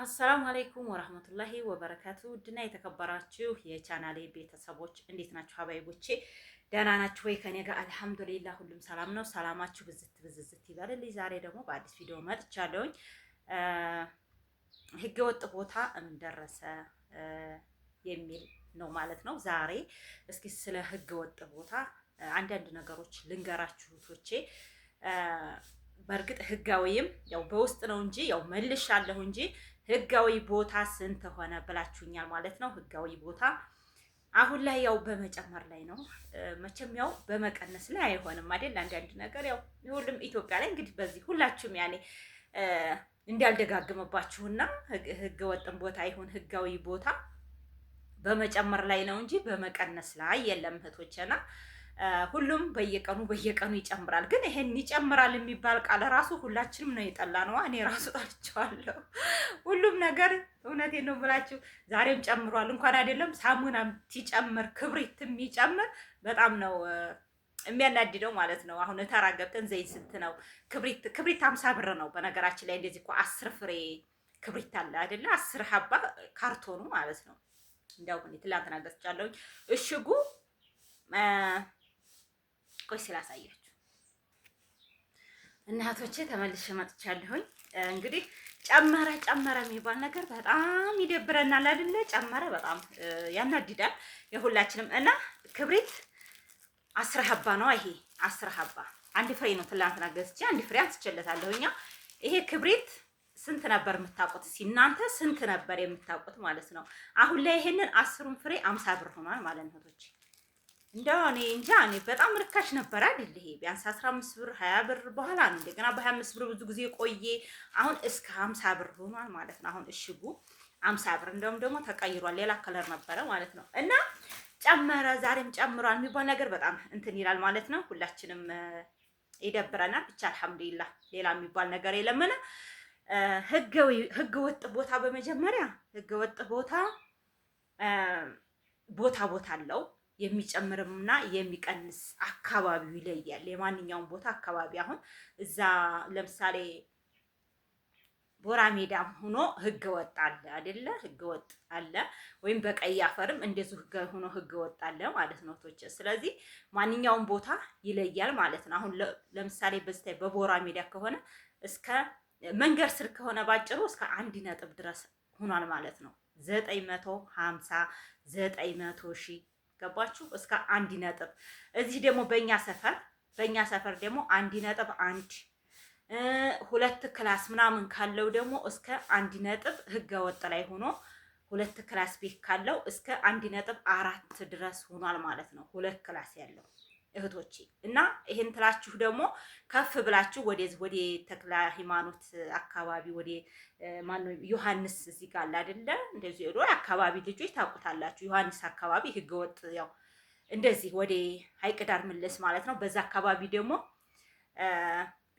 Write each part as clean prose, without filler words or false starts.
አሰላሙ አለይኩም ወራህመቱላሂ ወበረካቱ። ውድና የተከበራችሁ የቻናሌ ቤተሰቦች እንዴት ናችሁ? ሀባይቦቼ ደህና ናችሁ ወይ? ከኔ ጋር አልሐምዱሊላህ ሁሉም ሰላም ነው። ሰላማችሁ ብዝት ብዝዝት ይበልልኝ። ዛሬ ደግሞ በአዲስ ቪዲዮ መጥቻለሁኝ። ህገወጥ ቦታ ምን ደረሰ የሚል ነው ማለት ነው። ዛሬ እስኪ ስለ ህገወጥ ቦታ አንዳንድ ነገሮች ልንገራችሁ ቶቼ። በእርግጥ ህጋዊም ያው በውስጥ ነው እንጂ ያው መልሻለሁ እንጂ ህጋዊ ቦታ ስንት ሆነ ብላችሁኛል ማለት ነው። ህጋዊ ቦታ አሁን ላይ ያው በመጨመር ላይ ነው። መቼም ያው በመቀነስ ላይ አይሆንም አይደል? አንዳንድ ነገር ያው ሁሉም ኢትዮጵያ ላይ እንግዲህ በዚህ ሁላችሁም ያኔ እንዲያልደጋግምባችሁና ህገ ወጥም ቦታ ይሁን ህጋዊ ቦታ በመጨመር ላይ ነው እንጂ በመቀነስ ላይ የለም እህቶቼና ሁሉም በየቀኑ ይጨምራል። ግን ይሄን ይጨምራል የሚባል ቃል ራሱ ሁላችንም ነው የጠላነው። እኔ ራሱ ጠልቼዋለሁ። ሁሉም ነገር እውነቴን ነው ብላችሁ ዛሬም ጨምሯል። እንኳን አይደለም ሳሙናም ሲጨምር ክብሪትም ይጨምር በጣም ነው የሚያናድደው ማለት ነው። አሁን ተራ ገብተን ዘይት ስንት ነው? ክብሪት 50 ብር ነው። በነገራችን ላይ እንደዚህ እኮ 10 ፍሬ ክብሪት አለ አይደለ? 10 ሀባ ካርቶኑ ማለት ነው። እንደው እኔ ትላንትና ገዝቻለሁኝ እሽጉ ቆይ ስላሳያችሁ እናቶቼ ተመልሼ መጥቻለሁኝ። እንግዲህ ጨመረ የሚባል ነገር በጣም ይደብረናል አይደለ? ጨመረ በጣም ያናድዳል የሁላችንም። እና ክብሪት 10 ሀባ ነው። ይሄ 10 ሀባ አንድ ፍሬ ነው። ትላንትና ገዝቼ አንድ ፍሬ አንስቼለታለሁኛ። ይሄ ክብሪት ስንት ነበር የምታውቁት? እናንተ ስንት ነበር የምታውቁት ማለት ነው? አሁን ላይ ይሄንን 10ሩን ፍሬ 50 ብር ሆኗል ማለት ነው። እንደው እኔ እንጃ እኔ በጣም ርካሽ ነበር አይደል? ይሄ ቢያንስ 15 ብር 20 ብር በኋላ ነው እንደገና በ25 ብር ብዙ ጊዜ ቆየ። አሁን እስከ 50 ብር ሆኗል ማለት ነው። አሁን እሽጉ 50 ብር እንደውም ደግሞ ተቀይሯል። ሌላ ከለር ነበረ ማለት ነው። እና ጨመረ፣ ዛሬም ጨምሯል የሚባል ነገር በጣም እንትን ይላል ማለት ነው። ሁላችንም ይደብረናል። ብቻ አልሐምዱሊላህ ሌላ የሚባል ነገር የለምና ህገ ወጥ ቦታ በመጀመሪያ ህገ ወጥ ቦታ አለው። የሚጨምርምና የሚቀንስ አካባቢው ይለያል። የማንኛውም ቦታ አካባቢ አሁን እዛ ለምሳሌ ቦራ ሜዳም ሆኖ ህገ ወጥ አለ አይደለ? ህገ ወጥ አለ። ወይም በቀይ አፈርም እንደዚሁ ህገ ሆኖ ህገ ወጥ አለ ማለት ነው ቶች። ስለዚህ ማንኛውም ቦታ ይለያል ማለት ነው። አሁን ለምሳሌ በስታይ በቦራ ሜዳ ከሆነ እስከ መንገድ ስር ከሆነ ባጭሩ እስከ 1 ነጥብ ድረስ ሆኗል ማለት ነው። 950 900 ሺህ ገባችሁ? እስከ 1 ነጥብ። እዚህ ደግሞ በእኛ ሰፈር ደግሞ 1 ነጥብ 1 2 ክላስ ምናምን ካለው ደግሞ እስከ 1 ነጥብ ህገ ወጥ ላይ ሆኖ 2 ክላስ ቤት ካለው እስከ 1 ነጥብ 4 ድረስ ሆኗል ማለት ነው። 2 ክላስ ያለው እህቶቼ እና ይሄን ትላችሁ ደግሞ ከፍ ብላችሁ ወደ ተክለ ሃይማኖት አካባቢ ወደ ማነው ዮሐንስ እዚህ ጋር አለ አይደለ? እንደዚህ ወደ አካባቢ ልጆች ታውቁታላችሁ። ዮሐንስ አካባቢ ህገወጥ ያው እንደዚህ ወደ ሀይቅ ዳር መለስ ማለት ነው። በዛ አካባቢ ደግሞ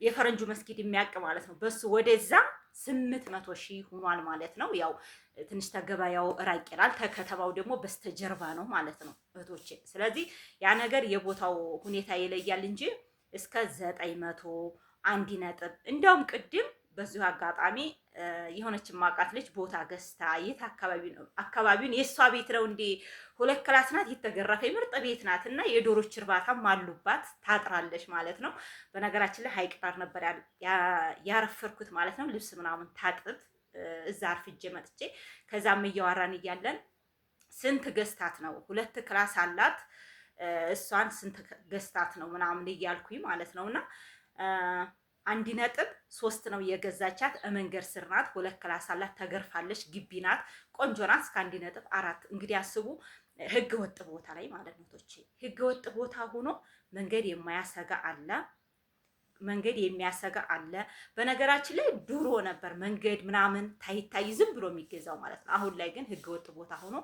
የፈረንጁ መስጊድ የሚያውቅ ማለት ነው። በሱ ወደዛ 800 ሺህ ሆኗል ማለት ነው። ያው ትንሽ ተገበያው ራቅ ይላል። ተከተባው ደግሞ በስተጀርባ ነው ማለት ነው እህቶቼ። ስለዚህ ያ ነገር የቦታው ሁኔታ ይለያል እንጂ እስከ 900 1 ነጥብ እንደውም ቅድም በዚሁ አጋጣሚ የሆነች ማቃት ልጅ ቦታ ገዝታ የት አካባቢ ነው አካባቢውን የሷ ቤት ነው እንዴ 2 ክላስ ናት። የተገረፈ ምርጥ ቤት ናት እና የዶሮች እርባታም አሉባት ታጥራለች ማለት ነው። በነገራችን ላይ ሀይቅ ዳር ነበር ያረፈርኩት ማለት ነው። ልብስ ምናምን ታጥብ እዛ አርፍጄ መጥቼ ከዛም እያወራን እያለን ስንት ገዝታት ነው 2 ክላስ አላት እሷን ስንት ገዝታት ነው ምናምን እያልኩኝ ማለት ነውና 1 ነጥብ 3 ነው የገዛቻት። መንገድ ስር ናት። 2 ክላስ አላት። ተገርፋለች። ግቢ ናት። ቆንጆ ናት። እስከ 1 ነጥብ 4 እንግዲህ አስቡ። ህገ ወጥ ቦታ ላይ ማለት ነው ቶቼ። ህገ ወጥ ቦታ ሆኖ መንገድ የማያሰጋ አለ፣ መንገድ የሚያሰጋ አለ። በነገራችን ላይ ድሮ ነበር መንገድ ምናምን ታይታይ ዝም ብሎ የሚገዛው ማለት ነው። አሁን ላይ ግን ህገ ወጥ ቦታ ሆኖ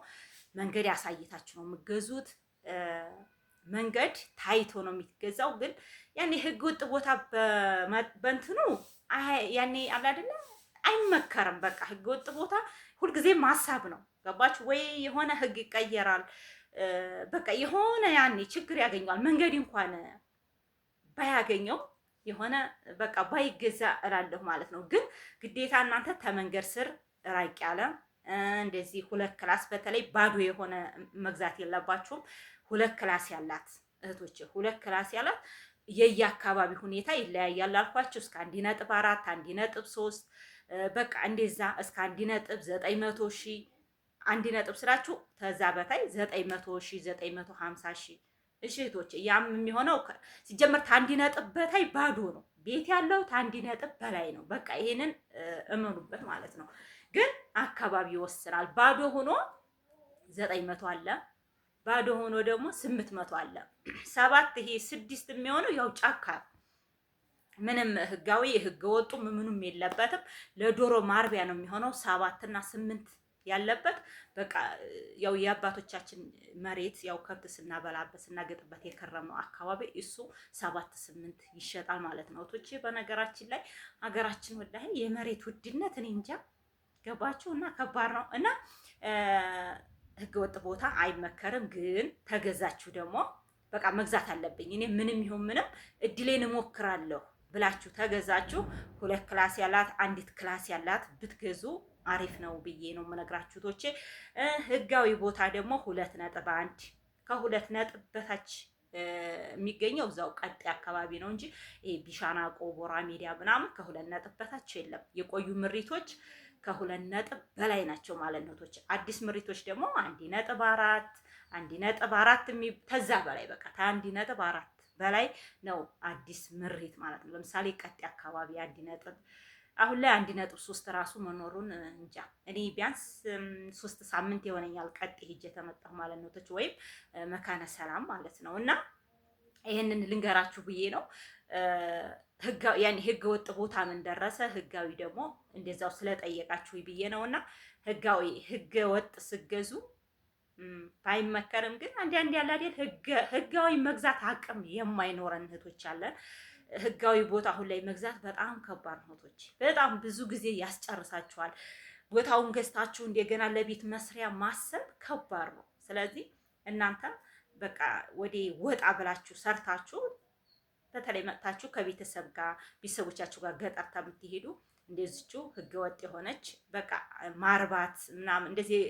መንገድ ያሳይታችሁ ነው የምገዙት። መንገድ ታይቶ ነው የሚገዛው። ግን ያኔ ህገ ወጥ ቦታ በእንትኑ ያኔ አለ አይደለ? አይመከርም። በቃ ህገ ወጥ ቦታ ሁልጊዜ ማሳብ ነው። ገባችሁ ወይ? የሆነ ህግ ይቀየራል። በቃ የሆነ ያኔ ችግር ያገኘዋል። መንገድ እንኳን ባያገኘው የሆነ በቃ ባይገዛ እላለሁ ማለት ነው። ግን ግዴታ እናንተ ተመንገድ ስር ራቅ ያለ እንደዚህ 2 ክላስ በተለይ ባዶ የሆነ መግዛት የለባችሁም። 2 ክላስ ያላት እህቶች 2 ክላስ ያላት የየአካባቢ ሁኔታ ይለያያል አልኳችሁ። እስከ 1.4 1.3 በቃ እንደዛ እስከ 1.900 ሺህ 1 ስላችሁ ተዛ በታይ 900 ሺህ 950 ሺህ እሺ እህቶች፣ ያም የሚሆነው ሲጀመር ታንዲ ነጥብ በታይ ባዶ ነው። ቤት ያለው ታንዲ ነጥብ በላይ ነው። በቃ ይሄንን እመኑበት ማለት ነው። ግን አካባቢ ይወስናል። ባዶ ሆኖ 900 አለ፣ ባዶ ሆኖ ደግሞ 800 አለ። 7 ይሄ 6 የሚሆነው ያው ጫካ ምንም ህጋዊ ህገ ወጡ ምንም የለበትም። ለዶሮ ማርቢያ ነው የሚሆነው 7 እና 8 ያለበት በቃ ያው የአባቶቻችን መሬት ያው ከብት ስናበላበት ስናገጥበት የከረመው አካባቢ እሱ 7-8 ይሸጣል ማለት ነው። ቶቼ በነገራችን ላይ ሀገራችን ወላሂ የመሬት ውድነት እኔ እንጃ ገባችሁ እና ከባድ ነው እና ህገወጥ ቦታ አይመከርም። ግን ተገዛችሁ ደግሞ በቃ መግዛት አለብኝ እኔ ምንም ይሁን ምንም እድሌን እሞክራለሁ ብላችሁ ተገዛችሁ 2 ክላስ ያላት 1 ክላስ ያላት ብትገዙ አሪፍ ነው ብዬ ነው የምነግራችሁ ቶቼ። ህጋዊ ቦታ ደግሞ 2.1 ከ2 ነጥብ በታች የሚገኘው እዛው ቀጤ አካባቢ ነው እንጂ ይሄ ቢሻና ቆቦራ ሚዲያ ምናምን ከ2 ነጥብ በታች የለም። የቆዩ ምሪቶች ከ2 ነጥብ በላይ ናቸው ማለት ነው ቶቼ። አዲስ ምሪቶች ደግሞ 1.4 ተዛ በላይ በቃ ከ1.4 በላይ ነው አዲስ ምሪት ማለት ነው። ለምሳሌ ቀጤ አካባቢ 1 ነጥብ አሁን ላይ 1.3 ራሱ መኖሩን እንጃ። እኔ ቢያንስ 3 ሳምንት የሆነኛል ቀጤ ሄጄ ተመጣሁ ማለት ነው ቶች፣ ወይም መካነ ሰላም ማለት ነው። እና ይሄንን ልንገራችሁ ብዬ ነው። ህገ ወጥ ቦታ ምን ደረሰ፣ ህጋዊ ደግሞ እንደዛው ስለጠየቃችሁ ብዬ ነውና ህገ ወጥ ስገዙ ባይመከርም ግን አንዳንድ ያለ አይደል ህጋዊ መግዛት አቅም የማይኖረን እህቶች አለን። ህጋዊ ቦታ አሁን ላይ መግዛት በጣም ከባድ ነው እህቶች፣ በጣም ብዙ ጊዜ ያስጨርሳችኋል። ቦታውን ገዝታችሁ እንደገና ለቤት መስሪያ ማሰብ ከባድ ነው። ስለዚህ እናንተ በቃ ወደ ወጣ ብላችሁ ሰርታችሁ በተለይ መጥታችሁ ከቤተሰብ ጋር ቤተሰቦቻችሁ ጋር ገጠር ከምትሄዱ እንደዚችው ህገወጥ የሆነች በቃ ማርባት ምናምን እንደዚህ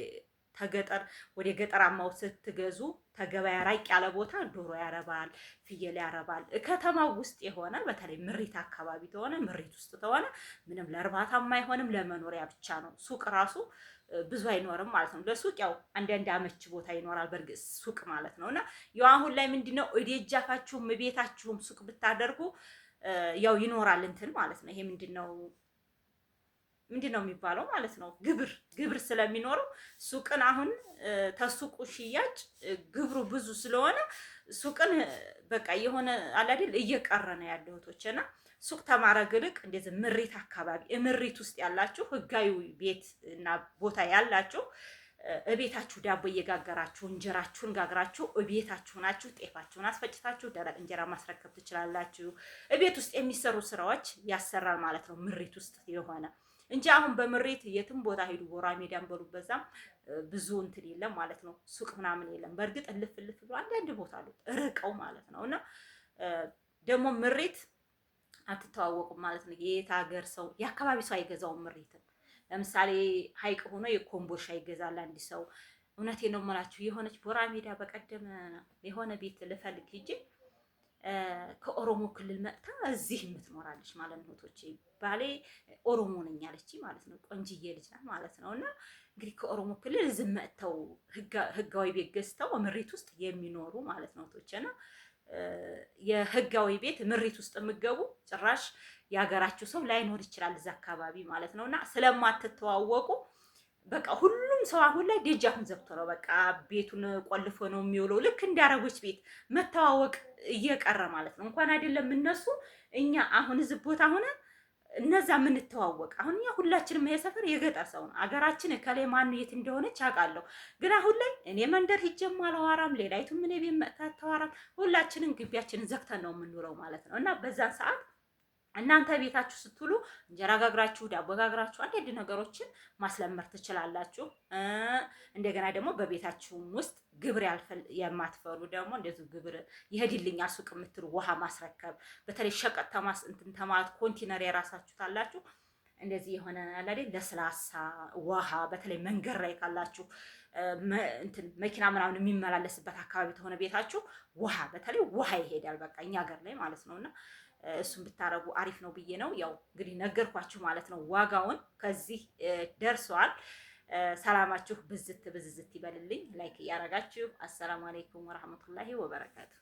ተገጠር ወደ ገጠራማው ስትገዙ ተገበያ ራቅ ያለ ቦታ ዶሮ ያረባል፣ ፍየል ያረባል። ከተማው ውስጥ የሆነ በተለይ ምሪት አካባቢ ተሆነ ምሪት ውስጥ ተሆነ ምንም ለእርባታም አይሆንም ለመኖሪያ ብቻ ነው። ሱቅ ራሱ ብዙ አይኖርም ማለት ነው። ለሱቅ ያው አንዳንድ አመች ቦታ ይኖራል በርግጥ ሱቅ ማለት ነውና ያው አሁን ላይ ምንድነው እደጃፋችሁም ቤታችሁም ሱቅ ብታደርጉ ያው ይኖራል እንትን ማለት ነው። ይሄ ምንድነው የሚባለው ማለት ነው። ግብር ስለሚኖረው ሱቅን አሁን ተሱቁ ሽያጭ ግብሩ ብዙ ስለሆነ ሱቅን በቃ የሆነ አላደል እየቀረ ነው ያለው እህቶችና ሱቅ ተማረግ ልቅ እንደዚህ ምሪት አካባቢ ምሪት ውስጥ ያላችሁ ህጋዊ ቤት እና ቦታ ያላችሁ እቤታችሁ ዳቦ እየጋገራችሁ እንጀራችሁን ጋግራችሁ እቤታችሁ ናችሁ ጤፋችሁን አስፈጭታችሁ ደረቅ እንጀራ ማስረከብ ትችላላችሁ። እቤት ውስጥ የሚሰሩ ስራዎች ያሰራል ማለት ነው ምሪት ውስጥ የሆነ እንጂ አሁን በምሬት የትም ቦታ ሄዱ ጎራ ሜዳን በሉ በዛም ብዙ እንትን የለም ማለት ነው። ሱቅ ምናምን የለም። በእርግጥ እልፍ ብሎ አንዳንድ ቦታ አሉ ርቀው ማለት ነው። እና ደግሞ ምሬት አትተዋወቁም ማለት ነው። የት ሀገር ሰው የአካባቢ ሰው አይገዛውም ምሬትን። ለምሳሌ ሀይቅ ሆኖ የኮምቦሻ ይገዛል አንድ ሰው። እውነቴን ነው የምላችሁ። የሆነች ቦራ ሜዳ በቀደም የሆነ ቤት ልፈልግ ሂጄ ከኦሮሞ ክልል መጥታ እዚህ የምትኖራለች ማለት ነው። ቶቼ ባሌ ኦሮሞ ነኝ አለች ማለት ነው። ቆንጅዬ ልጅ ናት ማለት ነው። እና እንግዲህ ከኦሮሞ ክልል እዚህ መጥተው ህጋዊ ቤት ገዝተው ምሪት ውስጥ የሚኖሩ ማለት ነው። ቶቼና የህጋዊ ቤት ምሪት ውስጥ የምገቡ ጭራሽ የሀገራችሁ ሰው ላይኖር ይችላል እዛ አካባቢ ማለት ነውና ስለማትተዋወቁ በቃ ሁሉም ሰው አሁን ላይ ደጃፉን ዘግቶ ነው በቃ ቤቱን ቆልፎ ነው የሚውለው። ልክ እንደ አረቦች ቤት መተዋወቅ እየቀረ ማለት ነው። እንኳን አይደለም እነሱ እኛ አሁን እዚህ ቦታ ሆነን እነዛ የምንተዋወቅ አሁን እኛ ሁላችንም ይሄ ሰፈር የገጠር ሰው ነው። አገራችን ከላይ ማን የት እንደሆነች አውቃለሁ። ግን አሁን ላይ እኔ መንደር ሂጄም አላወራም፣ ሌላይቱ ምን ቤት መጥታ አታወራም። ሁላችንም ግቢያችንን ዘግተን ነው የምንውለው ማለት ነው። እና በዛን ሰዓት እናንተ ቤታችሁ ስትውሉ እንጀራ ጋግራችሁ ዳቦ ጋግራችሁ አንዳንድ ነገሮችን ማስለመር ትችላላችሁ። እንደገና ደግሞ በቤታችሁም ውስጥ ግብር የማትፈሩ ደግሞ እንደዚህ ግብር ይሄድልኛል ሱቅ የምትሉ ውሃ ማስረከብ፣ በተለይ ሸቀጥ እንትን ተማት ኮንቲነር የራሳችሁ ታላችሁ እንደዚህ የሆነ አለ አይደል ለስላሳ ውሃ በተለይ መንገድ ላይ ካላችሁ እንትን መኪና ምናምን የሚመላለስበት አካባቢ ተሆነ ቤታችሁ ውሃ በተለይ ውሃ ይሄዳል። በቃ እኛ ሀገር ላይ ማለት ነውና እሱን ብታረጉ አሪፍ ነው ብዬ ነው። ያው እንግዲህ ነገርኳችሁ ማለት ነው። ዋጋውን ከዚህ ደርሷል። ሰላማችሁ ብዝት ብዝዝት ይበልልኝ። ላይክ እያረጋችሁ። አሰላሙ አለይኩም ወራህመቱላሂ ወበረካቱ